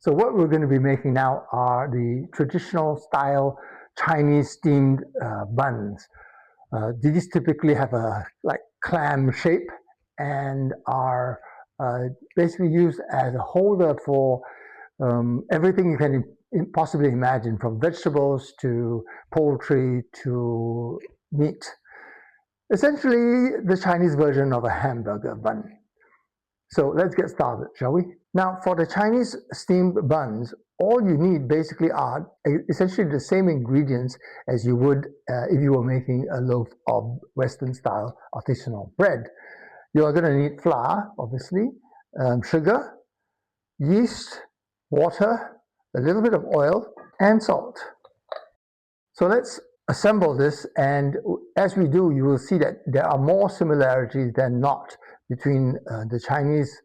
So what we're going to be making now are the traditional style Chinese steamed buns. These typically have a like clam shape and are basically used as a holder for everything you can possibly imagine, from vegetables to poultry to meat. Essentially, the Chinese version of a hamburger bun. So let's get started, shall we? Now, for the Chinese steamed buns, all you need basically are essentially the same ingredients as you would if you were making a loaf of Western-style artisanal bread. You are going to need flour, obviously, sugar, yeast, water, a little bit of oil, and salt. So let's assemble this, and as we do, you will see that there are more similarities than not between the Chinese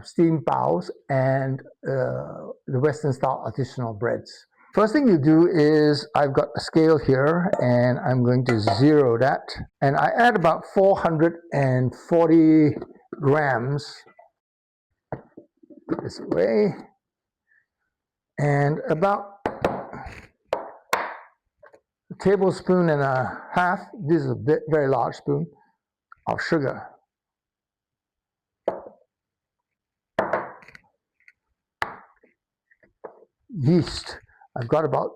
steamed baos and the Western style artisanal breads. First thing you do is, I've got a scale here and I'm going to zero that, and I add about 440 grams this way, and about a tablespoon and a half, this is a very large spoon, of sugar. Yeast, I've got about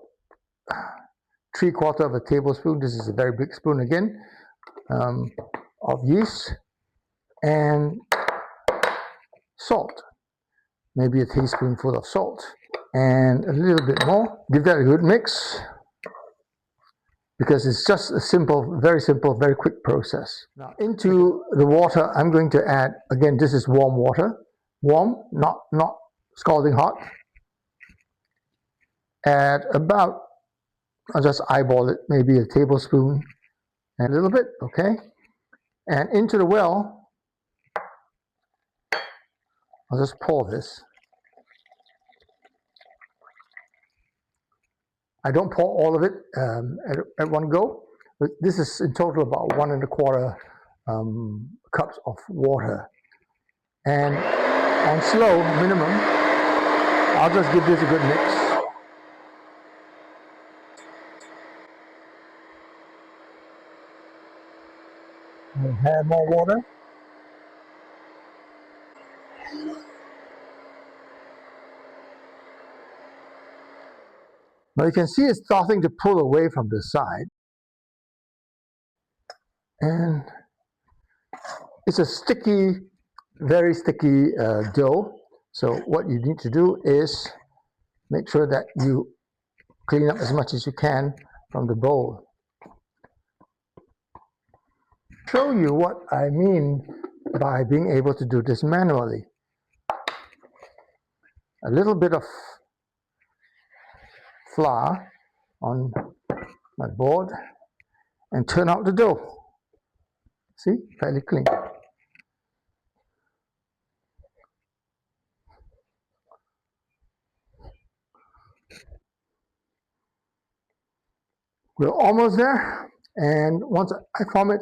3/4 of a tablespoon, this is a very big spoon again, of yeast, and salt, maybe a teaspoonful of salt, and a little bit more. Give that a good mix, because it's just a simple, very quick process. Now into the water, I'm going to add, again, this is warm water, warm, not scalding hot. Add about, I'll just eyeball it, maybe a tablespoon and a little bit, okay? And into the well, I'll just pour this. I don't pour all of it at one go, but this is in total about 1 1/4 cups of water. And on slow, minimum, I'll just give this a good mix. Add more water. Now you can see it's starting to pull away from the side. And it's a sticky, very sticky dough. So what you need to do is make sure that you clean up as much as you can from the bowl. Show you what I mean by being able to do this manually. A little bit of flour on my board and turn out the dough. See, fairly clean. We're almost there, and once I form it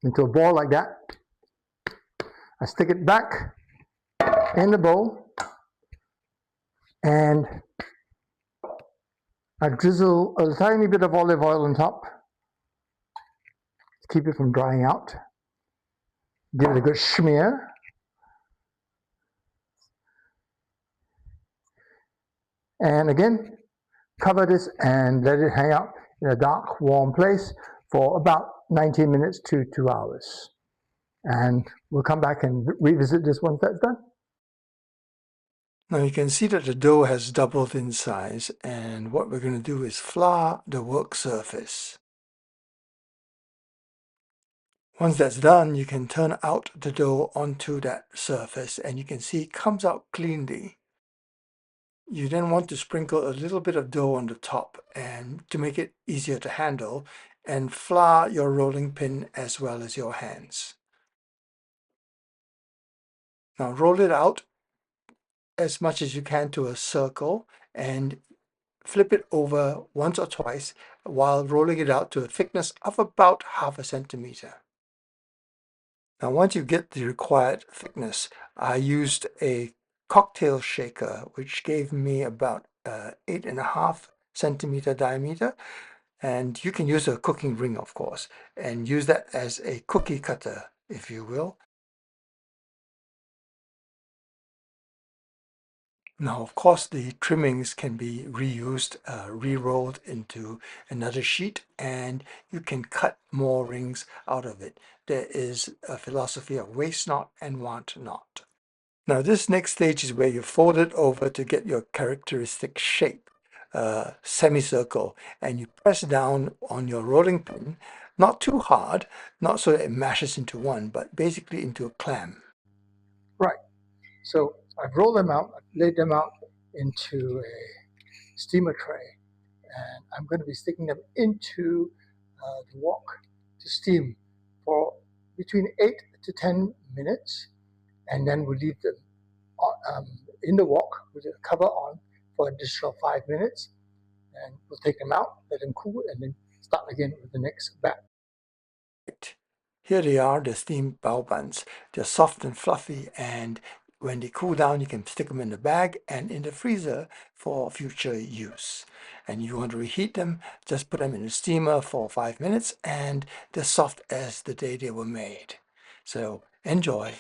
into a ball like that, I stick it back in the bowl, and I drizzle a tiny bit of olive oil on top to keep it from drying out. Give it a good smear. And again, cover this and let it hang out in a dark, warm place for about 90 minutes to 2 hours. And we'll come back and revisit this once that's done. Now you can see that the dough has doubled in size, and what we're going to do is flour the work surface. Once that's done, you can turn out the dough onto that surface, and you can see it comes out cleanly. You then want to sprinkle a little bit of dough on the top, and to make it easier to handle, and flour your rolling pin as well as your hands. Now roll it out as much as you can to a circle and flip it over once or twice while rolling it out to a thickness of about 1/2 centimeter. Now once you get the required thickness, I used a cocktail shaker, which gave me about 8.5 centimeter diameter. And you can use a cooking ring, of course, and use that as a cookie cutter, if you will. Now, of course, the trimmings can be reused, re-rolled into another sheet, and you can cut more rings out of it. There is a philosophy of waste not and want not. Now, this next stage is where you fold it over to get your characteristic shape, semicircle, and you press down on your rolling pin, not too hard, not so that it mashes into one, but basically into a clam. Right. So I've rolled them out, I've laid them out into a steamer tray, and I'm going to be sticking them into the wok to steam for between 8 to 10 minutes, and then we'll leave them in the wok with the cover on for an additional 5 minutes, and we'll take them out, let them cool, and then start again with the next batch. Here they are, the steamed bao buns. They're soft and fluffy, and when they cool down, you can stick them in the bag and in the freezer for future use. And you want to reheat them, just put them in the steamer for 5 minutes, and they're soft as the day they were made. So enjoy.